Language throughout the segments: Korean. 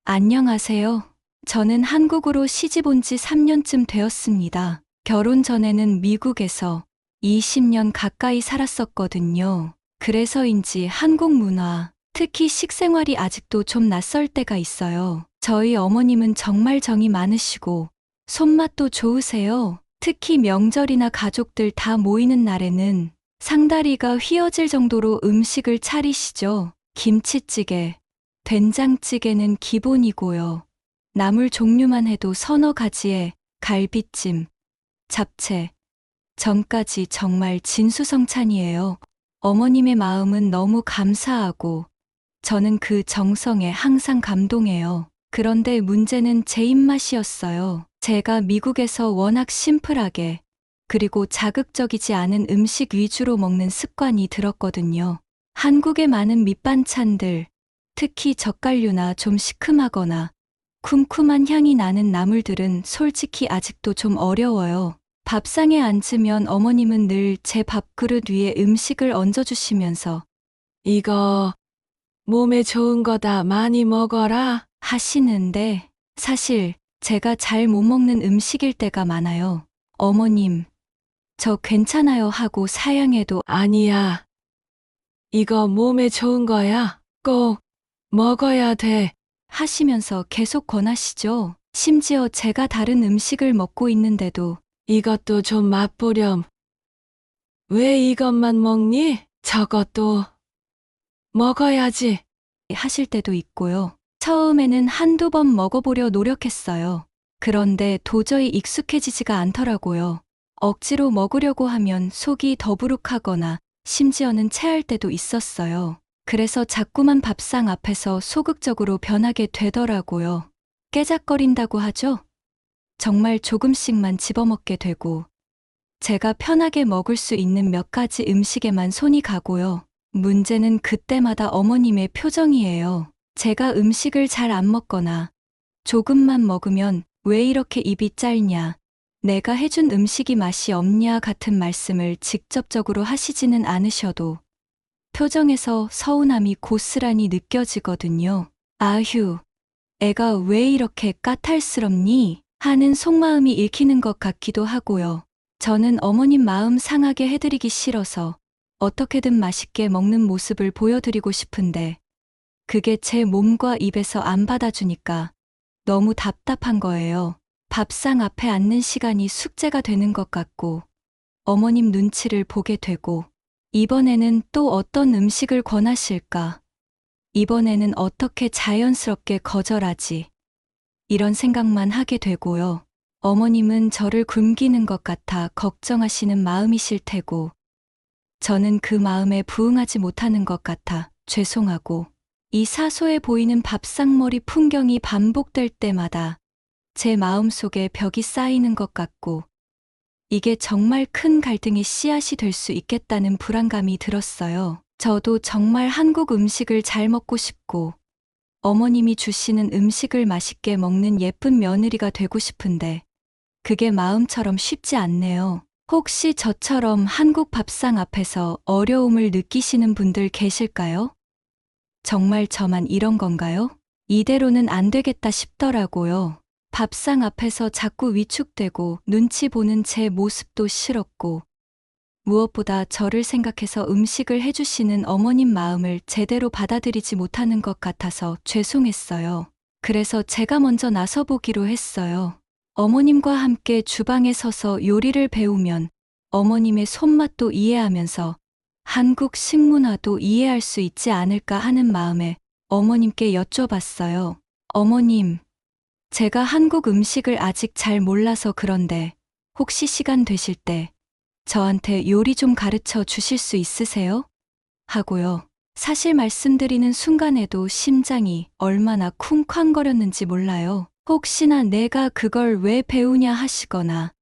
안녕하세요. 저는 한국으로 시집 온 지 3년쯤 되었습니다. 결혼 전에는 미국에서 20년 가까이 살았었거든요. 그래서인지 한국 문화, 특히 식생활이 아직도 좀 낯설 때가 있어요. 저희 어머님은 정말 정이 많으시고 손맛도 좋으세요. 특히 명절이나 가족들 다 모이는 날에는 상다리가 휘어질 정도로 음식을 차리시죠. 김치찌개, 된장찌개는 기본이고요. 나물 종류만 해도 서너 가지에 갈비찜, 잡채, 전까지 정말 진수성찬이에요. 어머님의 마음은 너무 감사하고 저는 그 정성에 항상 감동해요. 그런데 문제는 제 입맛이었어요. 제가 미국에서 워낙 심플하게 그리고 자극적이지 않은 음식 위주로 먹는 습관이 들었거든요. 한국의 많은 밑반찬들, 특히 젓갈류나 좀 시큼하거나 쿰쿰한 향이 나는 나물들은 솔직히 아직도 좀 어려워요. 밥상에 앉으면 어머님은 늘 제 밥그릇 위에 음식을 얹어주시면서 이거 몸에 좋은 거다 많이 먹어라. 하시는데 사실 제가 잘 못 먹는 음식일 때가 많아요. 어머님, 저 괜찮아요 하고 사양해도 아니야. 이거 몸에 좋은 거야. 꼭 먹어야 돼. 하시면서 계속 권하시죠. 심지어 제가 다른 음식을 먹고 있는데도 이것도 좀 맛보렴. 왜 이것만 먹니? 저것도 먹어야지. 하실 때도 있고요. 처음에는 한두 번 먹어보려 노력했어요. 그런데 도저히 익숙해지지가 않더라고요. 억지로 먹으려고 하면 속이 더부룩하거나 심지어는 체할 때도 있었어요. 그래서 자꾸만 밥상 앞에서 소극적으로 변하게 되더라고요. 깨작거린다고 하죠? 정말 조금씩만 집어먹게 되고 제가 편하게 먹을 수 있는 몇 가지 음식에만 손이 가고요. 문제는 그때마다 어머님의 표정이에요. 제가 음식을 잘 안 먹거나 조금만 먹으면 왜 이렇게 입이 짧냐, 내가 해준 음식이 맛이 없냐 같은 말씀을 직접적으로 하시지는 않으셔도 표정에서 서운함이 고스란히 느껴지거든요. 아휴, 애가 왜 이렇게 까탈스럽니? 하는 속마음이 읽히는 것 같기도 하고요. 저는 어머님 마음 상하게 해드리기 싫어서 어떻게든 맛있게 먹는 모습을 보여드리고 싶은데 그게 제 몸과 입에서 안 받아주니까 너무 답답한 거예요. 밥상 앞에 앉는 시간이 숙제가 되는 것 같고 어머님 눈치를 보게 되고 이번에는 또 어떤 음식을 권하실까? 이번에는 어떻게 자연스럽게 거절하지? 이런 생각만 하게 되고요. 어머님은 저를 굶기는 것 같아 걱정하시는 마음이실 테고 저는 그 마음에 부응하지 못하는 것 같아 죄송하고 이 사소해 보이는 밥상머리 풍경이 반복될 때마다 제 마음속에 벽이 쌓이는 것 같고 이게 정말 큰 갈등의 씨앗이 될 수 있겠다는 불안감이 들었어요. 저도 정말 한국 음식을 잘 먹고 싶고 어머님이 주시는 음식을 맛있게 먹는 예쁜 며느리가 되고 싶은데 그게 마음처럼 쉽지 않네요. 혹시 저처럼 한국 밥상 앞에서 어려움을 느끼시는 분들 계실까요? 정말 저만 이런 건가요? 이대로는 안 되겠다 싶더라고요. 밥상 앞에서 자꾸 위축되고 눈치 보는 제 모습도 싫었고 무엇보다 저를 생각해서 음식을 해주시는 어머님 마음을 제대로 받아들이지 못하는 것 같아서 죄송했어요. 그래서 제가 먼저 나서보기로 했어요. 어머님과 함께 주방에 서서 요리를 배우면 어머님의 손맛도 이해하면서 한국 식문화도 이해할 수 있지 않을까 하는 마음에 어머님께 여쭤봤어요. 어머님, 제가 한국 음식을 아직 잘 몰라서 그런데 혹시 시간 되실 때 저한테 요리 좀 가르쳐 주실 수 있으세요? 하고요. 사실 말씀드리는 순간에도 심장이 얼마나 쿵쾅거렸는지 몰라요. 혹시나 내가 그걸 왜 배우냐 하시거나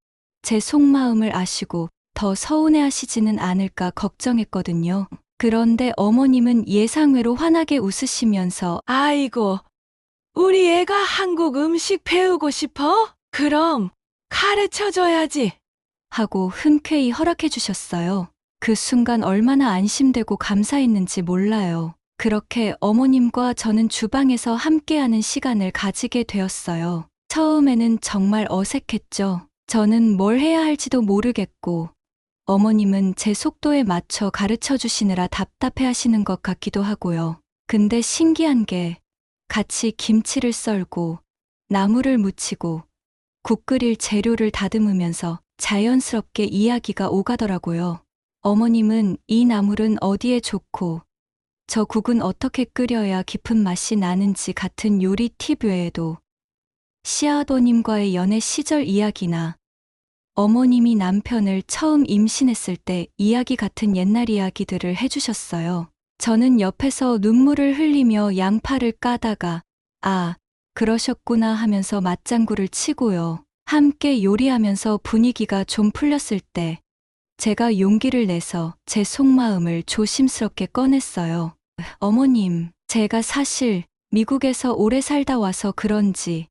제 속마음을 아시고 더 서운해 하시지는 않을까 걱정했거든요. 그런데 어머님은 예상외로 환하게 웃으시면서 아이고, 우리 애가 한국 음식 배우고 싶어? 그럼 가르쳐줘야지. 하고 흔쾌히 허락해 주셨어요. 그 순간 얼마나 안심되고 감사했는지 몰라요. 그렇게 어머님과 저는 주방에서 함께하는 시간을 가지게 되었어요. 처음에는 정말 어색했죠. 저는 뭘 해야 할지도 모르겠고, 어머님은 제 속도에 맞춰 가르쳐 주시느라 답답해 하시는 것 같기도 하고요. 근데 신기한 게 같이 김치를 썰고, 나물을 무치고, 국 끓일 재료를 다듬으면서 자연스럽게 이야기가 오가더라고요. 어머님은 이 나물은 어디에 좋고, 저 국은 어떻게 끓여야 깊은 맛이 나는지 같은 요리 팁 외에도 시아버님과의 연애 시절 이야기나 어머님이 남편을 처음 임신했을 때 이야기 같은 옛날 이야기들을 해주셨어요. 저는 옆에서 눈물을 흘리며 양파를 까다가 아, 그러셨구나 하면서 맞장구를 치고요. 함께 요리하면서 분위기가 좀 풀렸을 때 제가 용기를 내서 제 속마음을 조심스럽게 꺼냈어요. 어머님, 제가 사실 미국에서 오래 살다 와서 그런지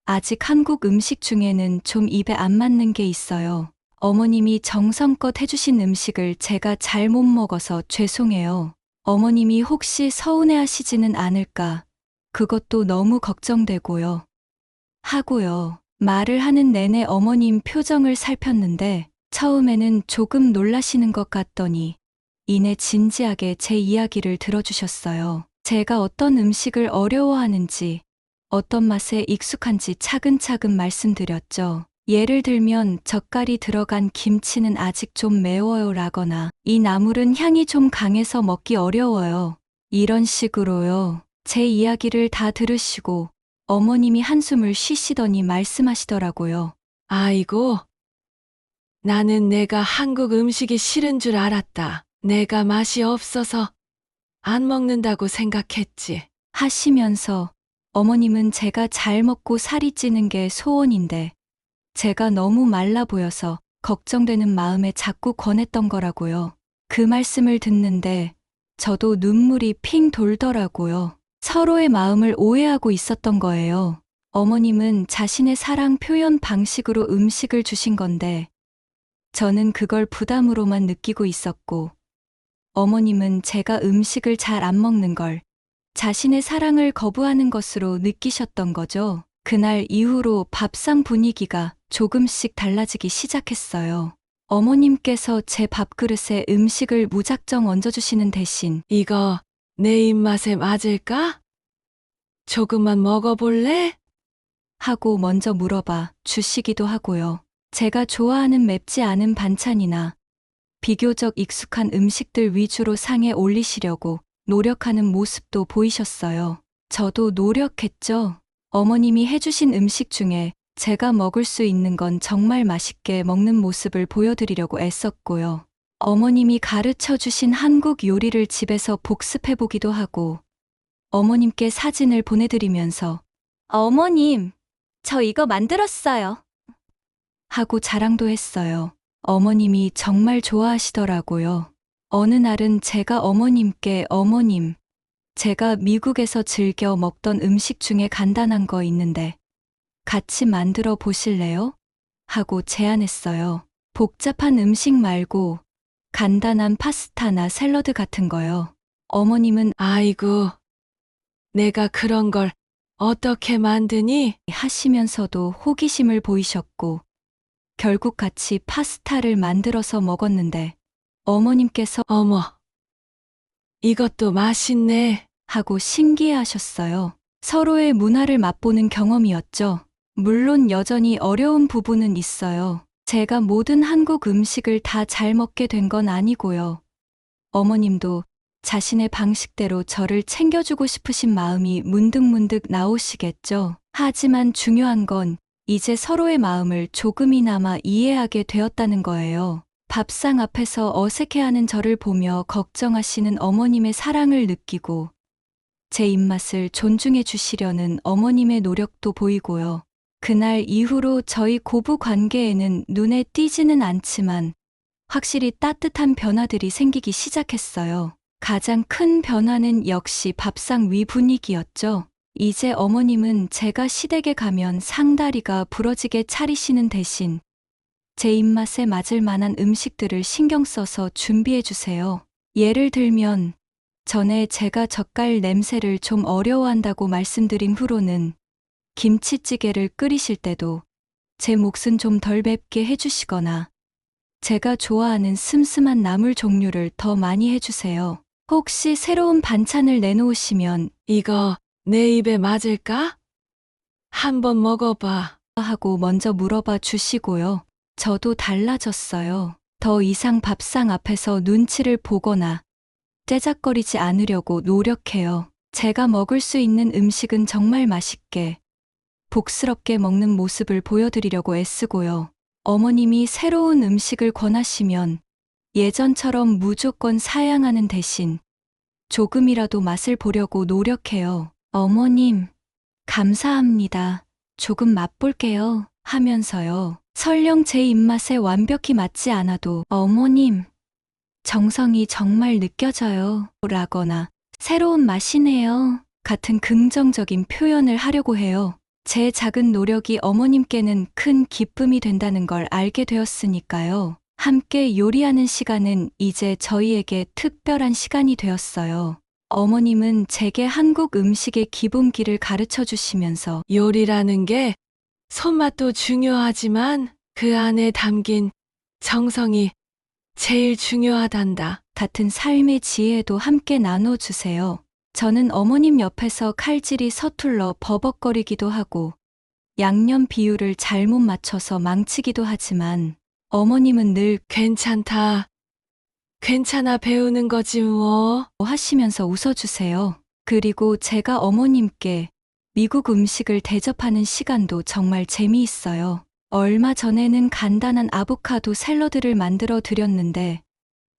아직 한국 음식 중에는 좀 입에 안 맞는 게 있어요. 어머님이 정성껏 해주신 음식을 제가 잘 못 먹어서 죄송해요. 어머님이 혹시 서운해 하시지는 않을까? 그것도 너무 걱정되고요. 하고요. 말을 하는 내내 어머님 표정을 살폈는데 처음에는 조금 놀라시는 것 같더니 이내 진지하게 제 이야기를 들어주셨어요. 제가 어떤 음식을 어려워하는지, 어떤 맛에 익숙한지 차근차근 말씀드렸죠. 예를 들면 젓갈이 들어간 김치는 아직 좀 매워요 라거나 이 나물은 향이 좀 강해서 먹기 어려워요. 이런 식으로요. 제 이야기를 다 들으시고 어머님이 한숨을 쉬시더니 말씀하시더라고요. 아이고, 나는 내가 한국 음식이 싫은 줄 알았다. 내가 맛이 없어서 안 먹는다고 생각했지. 하시면서 어머님은 제가 잘 먹고 살이 찌는 게 소원인데 제가 너무 말라 보여서 걱정되는 마음에 자꾸 권했던 거라고요. 그 말씀을 듣는데 저도 눈물이 핑 돌더라고요. 서로의 마음을 오해하고 있었던 거예요. 어머님은 자신의 사랑 표현 방식으로 음식을 주신 건데 저는 그걸 부담으로만 느끼고 있었고 어머님은 제가 음식을 잘 안 먹는 걸 자신의 사랑을 거부하는 것으로 느끼셨던 거죠. 그날 이후로 밥상 분위기가 조금씩 달라지기 시작했어요. 어머님께서 제 밥그릇에 음식을 무작정 얹어주시는 대신 이거 내 입맛에 맞을까? 조금만 먹어볼래? 하고 먼저 물어봐 주시기도 하고요. 제가 좋아하는 맵지 않은 반찬이나 비교적 익숙한 음식들 위주로 상에 올리시려고 노력하는 모습도 보이셨어요. 저도 노력했죠. 어머님이 해주신 음식 중에 제가 먹을 수 있는 건 정말 맛있게 먹는 모습을 보여드리려고 애썼고요. 어머님이 가르쳐 주신 한국 요리를 집에서 복습해보기도 하고 어머님께 사진을 보내드리면서 어머님, 저 이거 만들었어요. 하고 자랑도 했어요. 어머님이 정말 좋아하시더라고요. 어느 날은 제가 어머님께 어머님, 제가 미국에서 즐겨 먹던 음식 중에 간단한 거 있는데 같이 만들어 보실래요? 하고 제안했어요. 복잡한 음식 말고 간단한 파스타나 샐러드 같은 거요. 어머님은 아이고, 내가 그런 걸 어떻게 만드니? 하시면서도 호기심을 보이셨고 결국 같이 파스타를 만들어서 먹었는데 어머님께서 어머, 이것도 맛있네. 하고 신기해하셨어요. 서로의 문화를 맛보는 경험이었죠. 물론 여전히 어려운 부분은 있어요. 제가 모든 한국 음식을 다 잘 먹게 된 건 아니고요. 어머님도 자신의 방식대로 저를 챙겨주고 싶으신 마음이 문득문득 나오시겠죠. 하지만 중요한 건 이제 서로의 마음을 조금이나마 이해하게 되었다는 거예요. 밥상 앞에서 어색해하는 저를 보며 걱정하시는 어머님의 사랑을 느끼고 제 입맛을 존중해 주시려는 어머님의 노력도 보이고요. 그날 이후로 저희 고부 관계에는 눈에 띄지는 않지만 확실히 따뜻한 변화들이 생기기 시작했어요. 가장 큰 변화는 역시 밥상 위 분위기였죠. 이제 어머님은 제가 시댁에 가면 상다리가 부러지게 차리시는 대신 제 입맛에 맞을 만한 음식들을 신경 써서 준비해 주세요. 예를 들면 전에 제가 젓갈 냄새를 좀 어려워한다고 말씀드린 후로는 김치찌개를 끓이실 때도 제 몫은 좀 덜 맵게 해주시거나 제가 좋아하는 슴슴한 나물 종류를 더 많이 해주세요. 혹시 새로운 반찬을 내놓으시면 이거 내 입에 맞을까? 한번 먹어봐. 하고 먼저 물어봐 주시고요. 저도 달라졌어요. 더 이상 밥상 앞에서 눈치를 보거나 째작거리지 않으려고 노력해요. 제가 먹을 수 있는 음식은 정말 맛있게, 복스럽게 먹는 모습을 보여드리려고 애쓰고요. 어머님이 새로운 음식을 권하시면 예전처럼 무조건 사양하는 대신 조금이라도 맛을 보려고 노력해요. 어머님, 감사합니다. 조금 맛볼게요. 하면서요. 설령 제 입맛에 완벽히 맞지 않아도 어머님, 정성이 정말 느껴져요. 라거나 새로운 맛이네요. 같은 긍정적인 표현을 하려고 해요. 제 작은 노력이 어머님께는 큰 기쁨이 된다는 걸 알게 되었으니까요. 함께 요리하는 시간은 이제 저희에게 특별한 시간이 되었어요. 어머님은 제게 한국 음식의 기본기를 가르쳐 주시면서 요리라는 게 손맛도 중요하지만 그 안에 담긴 정성이 제일 중요하단다. 같은 삶의 지혜도 함께 나눠주세요. 저는 어머님 옆에서 칼질이 서툴러 버벅거리기도 하고 양념 비율을 잘못 맞춰서 망치기도 하지만 어머님은 늘 괜찮다. 괜찮아 배우는 거지 뭐. 하시면서 웃어주세요. 그리고 제가 어머님께 미국 음식을 대접하는 시간도 정말 재미있어요. 얼마 전에는 간단한 아보카도 샐러드를 만들어 드렸는데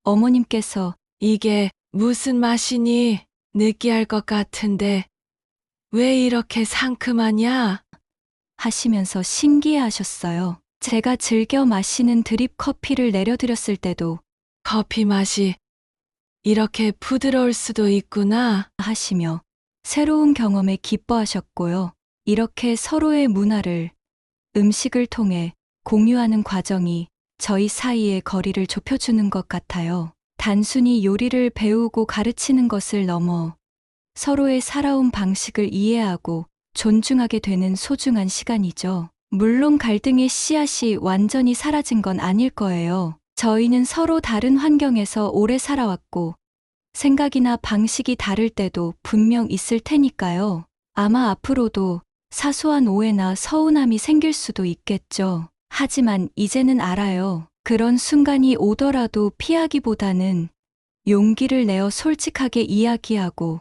어머님께서 이게 무슨 맛이니? 느끼할 것 같은데 왜 이렇게 상큼하냐? 하시면서 신기해하셨어요. 제가 즐겨 마시는 드립 커피를 내려드렸을 때도 커피 맛이 이렇게 부드러울 수도 있구나. 하시며 새로운 경험에 기뻐하셨고요. 이렇게 서로의 문화를 음식을 통해 공유하는 과정이 저희 사이의 거리를 좁혀주는 것 같아요. 단순히 요리를 배우고 가르치는 것을 넘어 서로의 살아온 방식을 이해하고 존중하게 되는 소중한 시간이죠. 물론 갈등의 씨앗이 완전히 사라진 건 아닐 거예요. 저희는 서로 다른 환경에서 오래 살아왔고 생각이나 방식이 다를 때도 분명 있을 테니까요. 아마 앞으로도 사소한 오해나 서운함이 생길 수도 있겠죠. 하지만 이제는 알아요. 그런 순간이 오더라도 피하기보다는 용기를 내어 솔직하게 이야기하고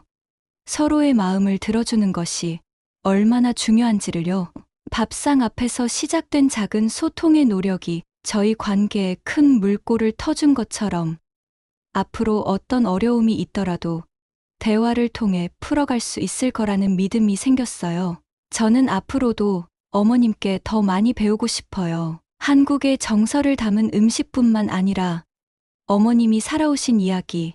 서로의 마음을 들어주는 것이 얼마나 중요한지를요. 밥상 앞에서 시작된 작은 소통의 노력이 저희 관계에 큰 물꼬를 터준 것처럼 앞으로 어떤 어려움이 있더라도 대화를 통해 풀어갈 수 있을 거라는 믿음이 생겼어요. 저는 앞으로도 어머님께 더 많이 배우고 싶어요. 한국의 정서를 담은 음식뿐만 아니라 어머님이 살아오신 이야기,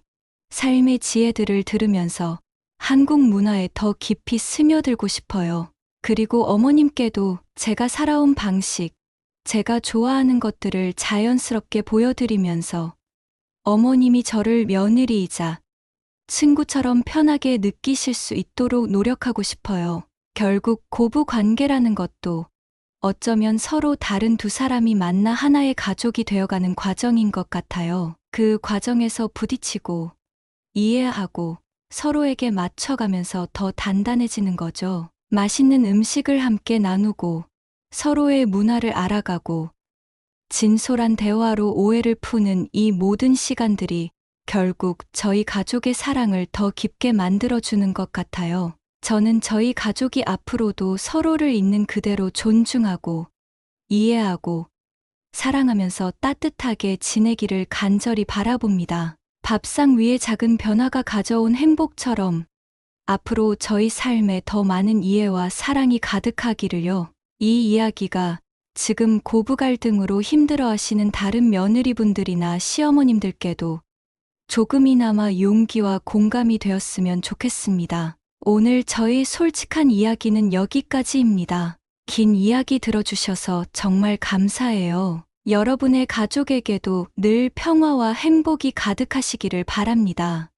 삶의 지혜들을 들으면서 한국 문화에 더 깊이 스며들고 싶어요. 그리고 어머님께도 제가 살아온 방식, 제가 좋아하는 것들을 자연스럽게 보여드리면서 어머님이 저를 며느리이자 친구처럼 편하게 느끼실 수 있도록 노력하고 싶어요. 결국 고부 관계라는 것도 어쩌면 서로 다른 두 사람이 만나 하나의 가족이 되어가는 과정인 것 같아요. 그 과정에서 부딪히고 이해하고 서로에게 맞춰가면서 더 단단해지는 거죠. 맛있는 음식을 함께 나누고 서로의 문화를 알아가고 진솔한 대화로 오해를 푸는 이 모든 시간들이 결국 저희 가족의 사랑을 더 깊게 만들어주는 것 같아요. 저는 저희 가족이 앞으로도 서로를 있는 그대로 존중하고 이해하고 사랑하면서 따뜻하게 지내기를 간절히 바라봅니다. 밥상 위에 작은 변화가 가져온 행복처럼 앞으로 저희 삶에 더 많은 이해와 사랑이 가득하기를요. 이 이야기가 지금 고부 갈등으로 힘들어하시는 다른 며느리분들이나 시어머님들께도 조금이나마 용기와 공감이 되었으면 좋겠습니다. 오늘 저의 솔직한 이야기는 여기까지입니다. 긴 이야기 들어주셔서 정말 감사해요. 여러분의 가족에게도 늘 평화와 행복이 가득하시기를 바랍니다.